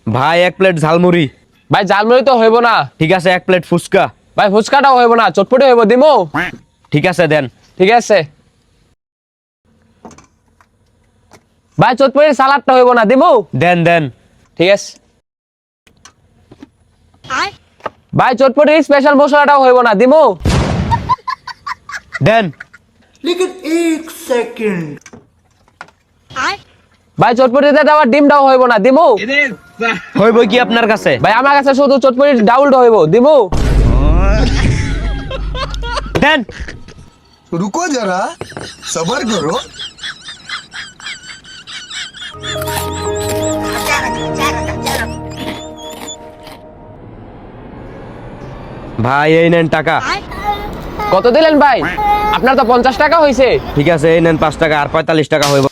ভাই 1 প্লেট ঝালমুড়ি। ভাই ঝালমুড়ি তো হইব না। ঠিক আছে 1 প্লেট ফুচকা। ভাই ফুচকাটাও হইব না, চটপটি হইব, দিমু? ঠিক আছে দেন। ঠিক আছে ভাই, চটপটির সালাদটা হইব না, দিমু? দেন দেন। ঠিক আছে ভাই, চটপটির স্পেশাল মশলাটাও হইব না, দিমু? দেন। ভাই চটপটিতে দেওয়া ডিমটাও হইব না, দিমু? হইব কি আপনার কাছে? ভাই আমার কাছে শুধু চটপটির ডাউলটা হইব, দিমু? দেন। रुको जरा सबर करो। ভাই এই নেন টাকা। কত দিলেন ভাই? আপনার তো 50 টাকা হইছে। ঠিক আছে এই নেন 5 টাকা, আর 45 টাকা হইব।